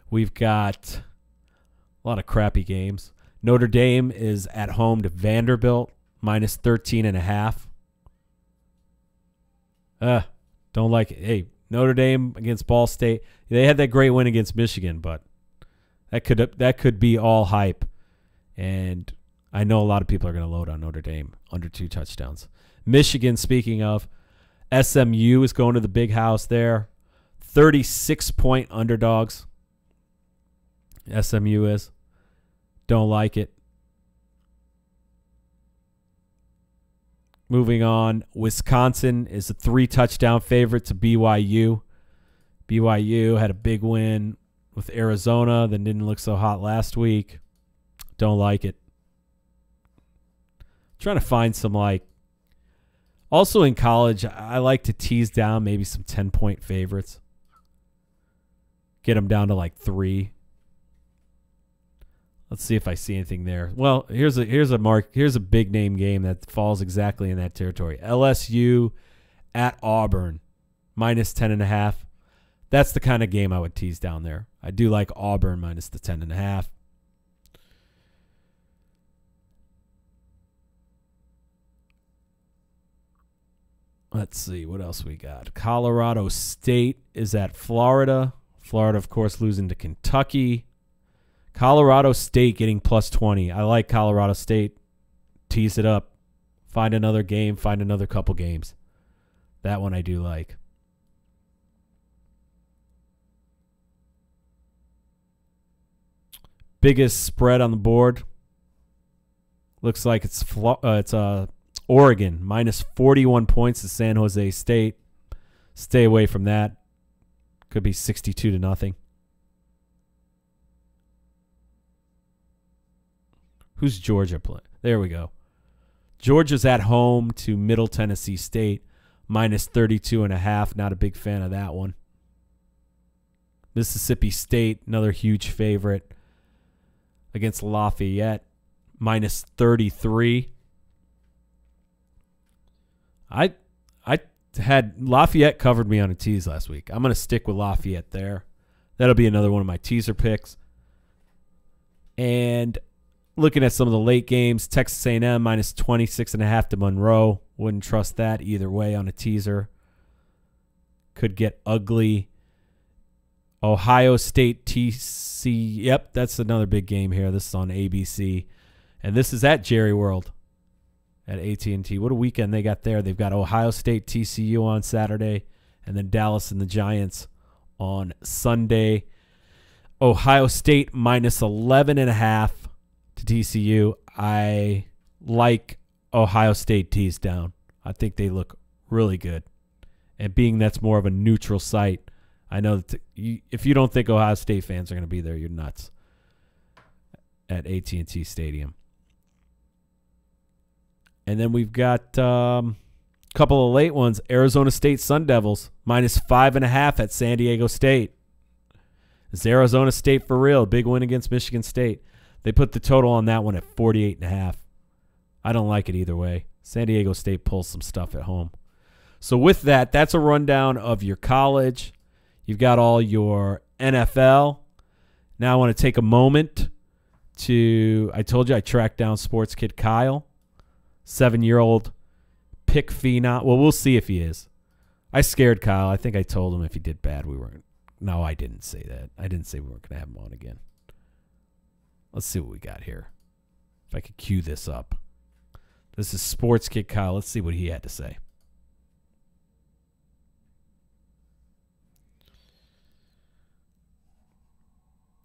We've got a lot of crappy games. Notre Dame is at home to Vanderbilt, minus 13.5. Don't like it. Hey, Notre Dame against Ball State. They had that great win against Michigan, but that could be all hype. And I know a lot of people are going to load on Notre Dame under 2 touchdowns. Michigan, speaking of, SMU is going to the big house there. 36-point underdogs. SMU is. Don't like it. Moving on, Wisconsin is a 3-touchdown favorite to BYU. BYU had a big win with Arizona that didn't look so hot last week. Don't like it. Trying to find some also in college, I like to tease down maybe some 10-point favorites. Get them down to 3. Let's see if I see anything there. Well, here's a big name game that falls exactly in that territory. LSU at Auburn, minus 10.5. That's the kind of game I would tease down there. I do like Auburn minus the 10.5. Let's see what else we got. Colorado State is at Florida. Florida, of course, losing to Kentucky. Colorado State getting plus 20. I like Colorado State. Tease it up. Find another game. Find another couple games. That one I do like. Biggest spread on the board. Looks like it's Oregon, minus 41 points to San Jose State. Stay away from that. Could be 62-0. Who's Georgia playing? There we go. Georgia's at home to Middle Tennessee State, minus 32.5. Not a big fan of that one. Mississippi State, another huge favorite against Lafayette, minus 33. I had Lafayette covered me on a tease last week. I'm going to stick with Lafayette there. That'll be another one of my teaser picks. And looking at some of the late games, Texas A&M minus 26.5 to Monroe. Wouldn't trust that either way on a teaser. Could get ugly. Ohio State TC. Yep, that's another big game here. This is on ABC. And this is at Jerry World at AT&T. What a weekend they got there. They've got Ohio State TCU on Saturday and then Dallas and the Giants on Sunday. Ohio State minus 11.5 to TCU. I like Ohio State teased down. I think they look really good. And being that's more of a neutral site, I know that if you don't think Ohio State fans are going to be there, you're nuts at AT&T Stadium. And then we've got a couple of late ones. Arizona State Sun Devils, minus 5.5 at San Diego State. It's Arizona State for real. Big win against Michigan State. They put the total on that one at 48.5. I don't like it either way. San Diego State pulls some stuff at home. So with that, that's a rundown of your college. You've got all your NFL. Now I want to take a moment to, I told you I tracked down Sports Kid Kyle, 7-year-old pick phenom. Well, we'll see if he is. I scared Kyle. I think I told him if he did bad, we weren't No, I didn't say that. I didn't say we weren't going to have him on again. Let's see what we got here. If I could cue this up. This is Sports Kid Kyle. Let's see what he had to say.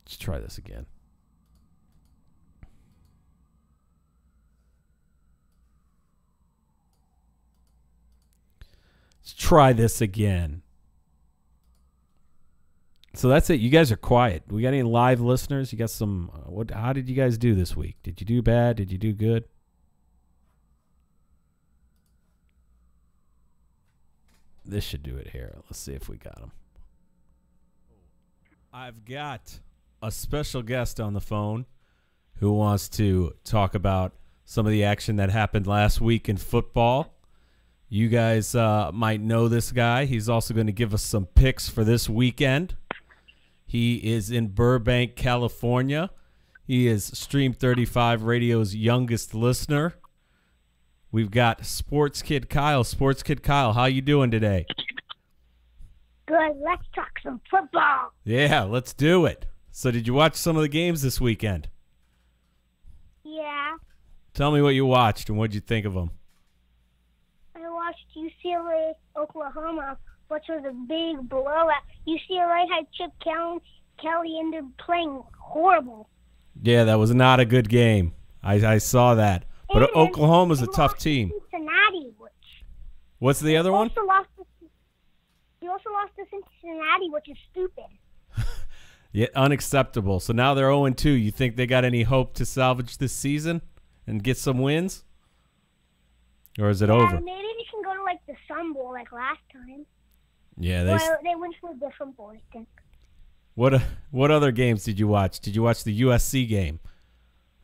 Let's try this again. Let's try this again. So that's it. You guys are quiet. We got any live listeners? You got some. How did you guys do this week? Did you do bad? Did you do good? This should do it here. Let's see if we got them. I've got a special guest on the phone who wants to talk about some of the action that happened last week in football. You guys might know this guy. He's also going to give us some picks for this weekend. He is in Burbank, California. He is Stream 35 Radio's youngest listener. We've got Sports Kid Kyle. Sports Kid Kyle, how you doing today? Good. Let's talk some football. Yeah, let's do it. So did you watch some of the games this weekend? Yeah. Tell me what you watched and what did you think of them? I watched UCLA, Oklahoma, which was a big blowout. UCLA had Chip Kelly ended up playing horrible. Yeah, that was not a good game. I saw that. But And Oklahoma's a they tough lost team. to Cincinnati. What's the other one? They also lost to Cincinnati, which is stupid. Yeah, unacceptable. So now they're 0-2. You think they got any hope to salvage this season and get some wins? Or is it over? Maybe they can go to like the Sun Bowl like last time. Yeah, They went to a different bowl, I think. What other games did you watch? Did you watch the USC game?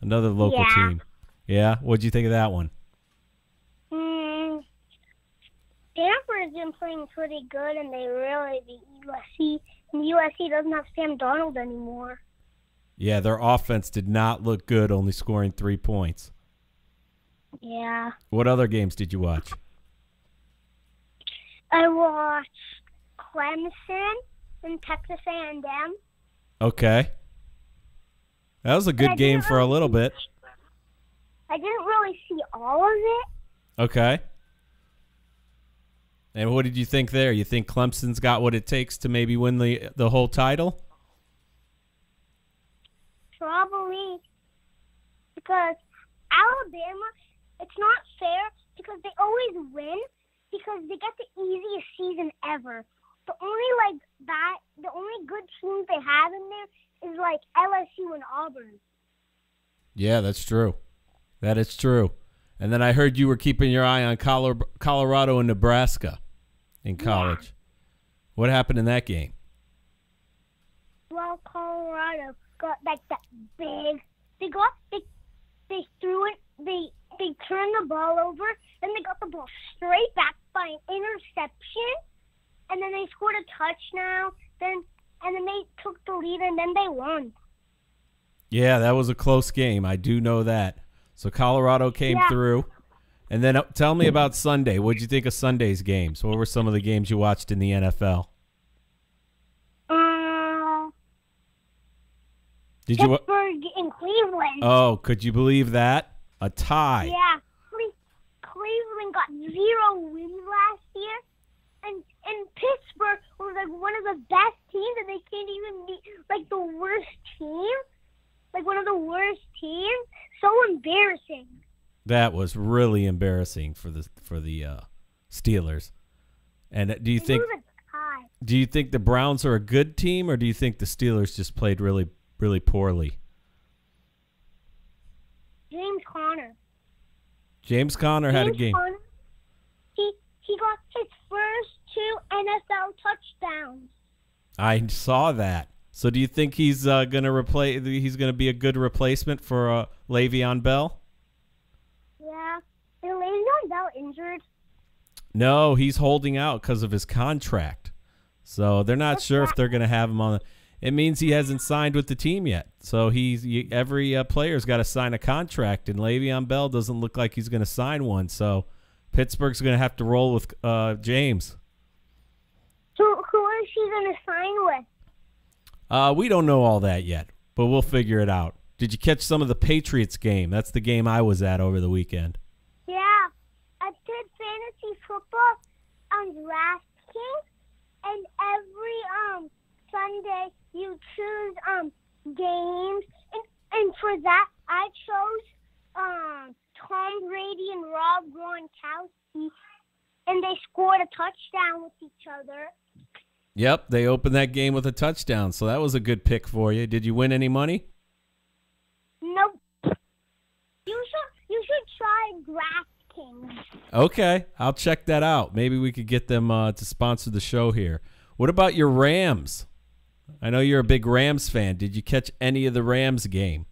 Another local team. Yeah? What'd you think of that one? Stanford's been playing pretty good, and they really beat USC. And USC doesn't have Sam Darnold anymore. Yeah, their offense did not look good, only scoring 3 points. Yeah. What other games did you watch? I watched Clemson and Texas A&M. Okay. That was a good game for a little bit. I didn't really see all of it. Okay. And what did you think there? You think Clemson's got what it takes to maybe win the whole title? Probably. Because Alabama, it's not fair because they always win because they get the easiest season ever. The only good teams they have in there is like LSU and Auburn. Yeah, that's true. That is true. And then I heard you were keeping your eye on Colorado and Nebraska in college. Yeah. What happened in that game? Well, Colorado got like that big. They threw it. They turned the ball over, then they got the ball straight back by an interception, and then they scored a touchdown. And then they took the lead, and then they won. Yeah, that was a close game. I do know that. So Colorado came through. And then tell me about Sunday. What did you think of Sunday's games? What were some of the games you watched in the NFL? Pittsburgh in Cleveland. Oh, could you believe that? A tie. Yeah. Cleveland got 0 wins last year. And Pittsburgh was like one of the best teams, and they can't even be like the worst team. Like one of the worst teams. So embarrassing. That was really embarrassing for the Steelers. And do you think the Browns are a good team, or do you think the Steelers just played really, really poorly? James Conner had a game. He got his first 2 NFL touchdowns. I saw that. So do you think he's gonna be a good replacement for Le'Veon Bell? Yeah. Is Le'Veon Bell injured? No, he's holding out because of his contract. So they're not sure if they're gonna have him on. It means he hasn't signed with the team yet. So every player's got to sign a contract, and Le'Veon Bell doesn't look like he's gonna sign one. So Pittsburgh's gonna have to roll with James. Who is he gonna sign with? We don't know all that yet, but we'll figure it out. Did you catch some of the Patriots game? That's the game I was at over the weekend. Yeah, I did fantasy football on DraftKings, and every Sunday you choose games, and for that I chose Tom Brady and Rob Gronkowski, and they scored a touchdown with each other. Yep, they opened that game with a touchdown, so that was a good pick for you. Did you win any money? Nope. You should try DraftKings. Okay, I'll check that out. Maybe we could get them to sponsor the show here. What about your Rams? I know you're a big Rams fan. Did you catch any of the Rams game?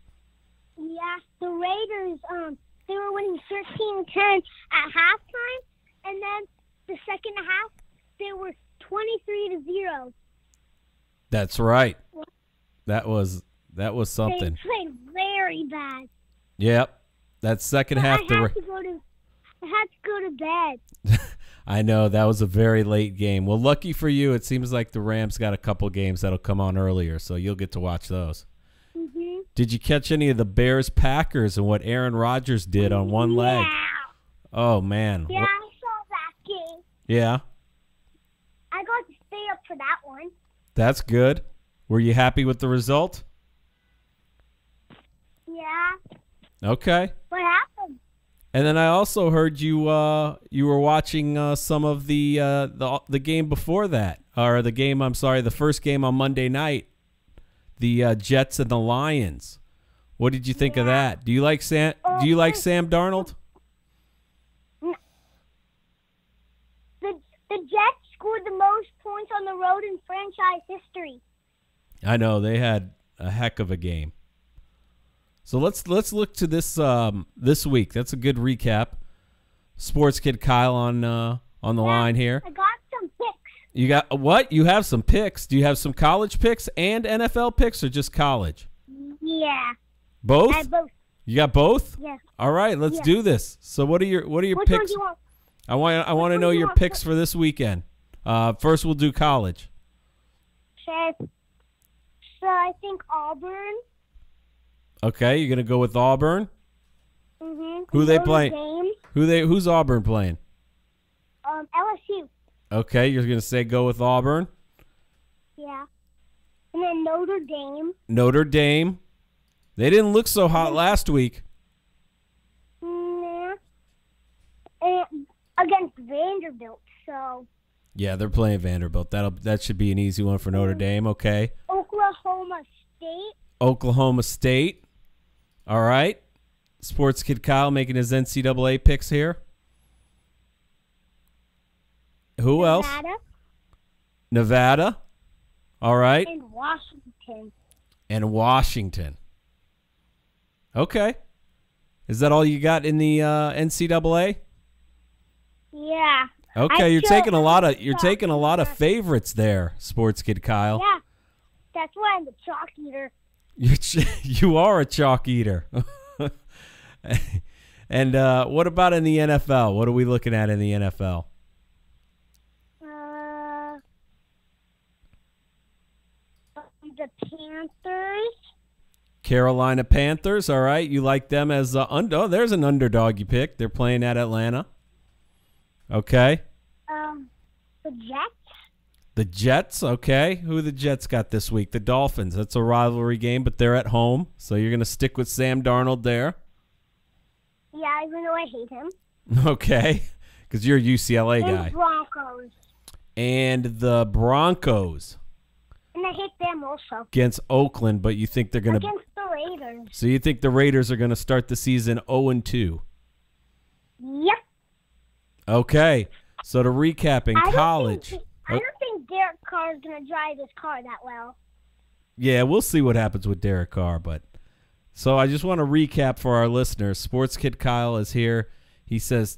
Yeah, the Raiders, they were winning 13-10 at halftime, and then the second half, they were 23-0. That's right. That was something. They played very bad. Yep. That second half. I had to go to bed. I know, that was a very late game. Well, lucky for you, it seems like the Rams got a couple games that'll come on earlier, so you'll get to watch those. Mm-hmm. Did you catch any of the Bears-Packers and what Aaron Rodgers did on one leg? Oh, man. Yeah, I saw that game. Yeah? I got to stay up for that one. That's good. Were you happy with the result? Yeah. Okay. What happened? And then I also heard you were watching some of the game before that, or the first game on Monday night, the Jets and the Lions. What did you think of that? Do you like Sam Darnold? The Jets scored the most points on the road in franchise history. I know, they had a heck of a game. So let's look to this week. That's a good recap. Sports Kid Kyle on the line here. I got some picks. You got what? You have some picks. Do you have some college picks and NFL picks, or just college? Yeah. Both? I have both. You got both? Yes. All right, let's do this. So what are your Which picks? one do you want? I want to know your picks for this weekend. First we'll do college. Okay. So I think Auburn. Okay, you're gonna go with Auburn. Mhm. Who they playing? Who's Auburn playing? LSU. Okay, you're gonna say go with Auburn. Yeah. And then Notre Dame. Notre Dame. They didn't look so hot last week. Yeah. And against Vanderbilt. So. Yeah, they're playing Vanderbilt. That should be an easy one for Notre Dame. Okay. Oklahoma State. Oklahoma State. All right. Sports Kid Kyle making his NCAA picks here. Who else? Nevada. All right. And Washington. Okay. Is that all you got in the NCAA? Yeah. Okay, you're taking a lot of favorites there, Sports Kid Kyle. Yeah. That's why I'm the chalk eater. You are a chalk eater. And what about in the NFL? What are we looking at in the NFL? The Panthers. Carolina Panthers. All right, you like them as there's an underdog you picked. They're playing at Atlanta. Okay. The Jets. The Jets, okay. Who the Jets got this week? The Dolphins. That's a rivalry game, but they're at home. So you're going to stick with Sam Darnold there? Yeah, even though I hate him. Okay, because you're a UCLA guy. And Broncos. And the Broncos. And I hate them also. Against Oakland, but you think they're going to... Against the Raiders. So you think the Raiders are going to start the season 0-2? Yep. Okay, so to recap in college... I don't think Derek Carr is going to drive his car that well. Yeah, we'll see what happens with Derek Carr. But so I just want to recap for our listeners. Sports Kid Kyle is here. He says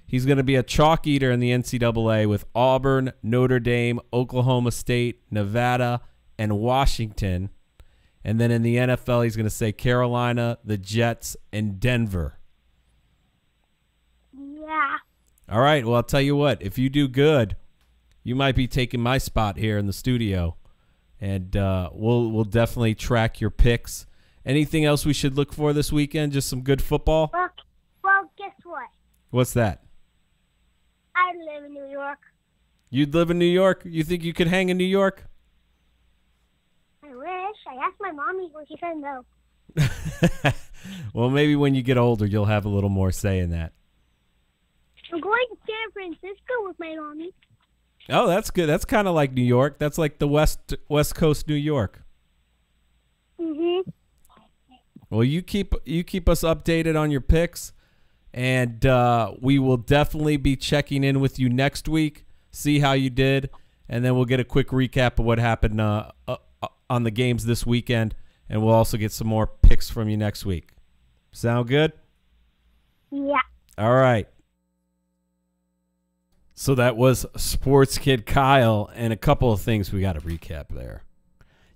he's going to be a chalk eater in the NCAA with Auburn, Notre Dame, Oklahoma State, Nevada, and Washington. And then in the NFL, he's going to say Carolina, the Jets, and Denver. Yeah. All right, well, I'll tell you what. If you do good, you might be taking my spot here in the studio And we'll definitely track your picks. Anything else we should look for this weekend? Just some good football? Well, guess what? What's that? I live in New York. You'd live in New York? You think you could hang in New York? I wish. I asked my mommy, but she said no. Well, maybe when you get older, you'll have a little more say in that. I'm going to San Francisco with my mommy. Oh, that's good. That's kind of like New York. That's like the West Coast New York. Mm-hmm. Well, you keep us updated on your picks, and we will definitely be checking in with you next week, see how you did, and then we'll get a quick recap of what happened on the games this weekend, and we'll also get some more picks from you next week. Sound good? Yeah. All right. So that was Sports Kid Kyle, and a couple of things we got to recap there.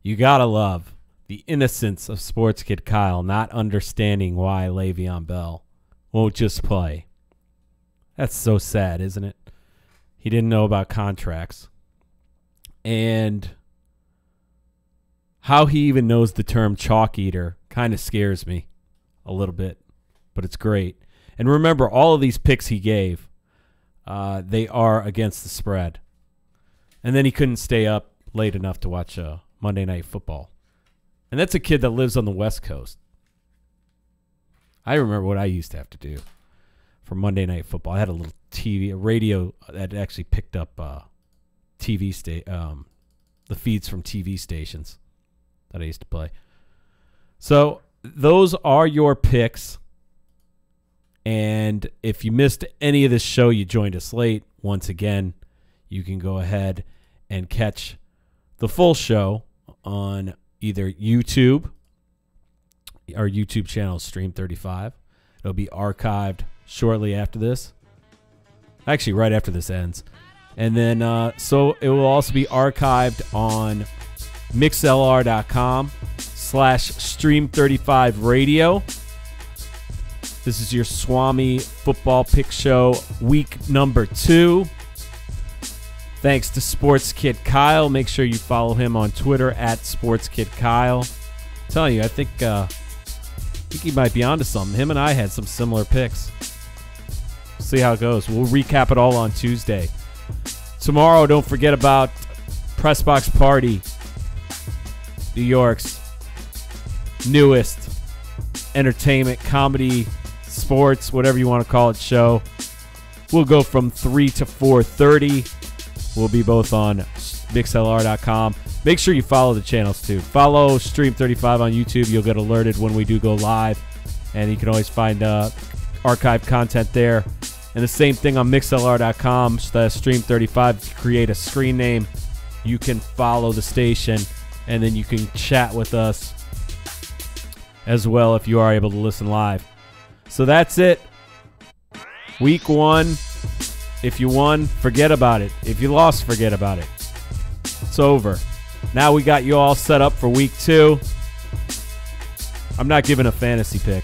You got to love the innocence of Sports Kid Kyle not understanding why Le'Veon Bell won't just play. That's so sad, isn't it? He didn't know about contracts. And how he even knows the term chalk eater kind of scares me a little bit, but it's great. And remember, all of these picks he gave, they are against the spread. And then he couldn't stay up late enough to watch Monday Night Football. And that's a kid that lives on the West Coast. I remember what I used to have to do for Monday Night Football. I had a little a radio that actually picked up the feeds from TV stations that I used to play. So those are your picks. And if you missed any of this show, you joined us late. Once again, you can go ahead and catch the full show on either YouTube. Our YouTube channel is Stream 35. It'll be archived shortly after this. Actually, right after this ends. And then, so it will also be archived on mixlr.com/Stream35Radio. This is your Swamy Football Pick Show, week number 2. Thanks to Sports Kid Kyle. Make sure you follow him on Twitter at SportsKidKyle. I'm telling you, I think he might be onto something. Him and I had some similar picks. See how it goes. We'll recap it all on Tuesday. Tomorrow, don't forget about Press Box Party, New York's newest entertainment, comedy, sports, whatever you want to call it, show. We'll go from 3 to 4:30. We'll be both on mixlr.com. Make sure you follow the channels too. Follow Stream 35 on YouTube. You'll get alerted when we do go live. And you can always find archived content there. And the same thing on mixlr.com. Stream 35. Create a screen name. You can follow the station. And then you can chat with us as well if you are able to listen live. So that's it. Week 1. If you won, forget about it. If you lost, forget about it. It's over. Now we got you all set up for week 2. I'm not giving a fantasy pick.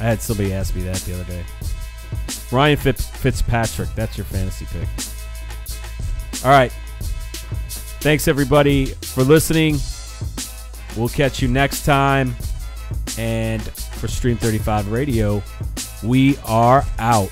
I had somebody ask me that the other day. Ryan Fitzpatrick, that's your fantasy pick. All right. Thanks, everybody, for listening. We'll catch you next time. And for Stream 35 Radio, we are out.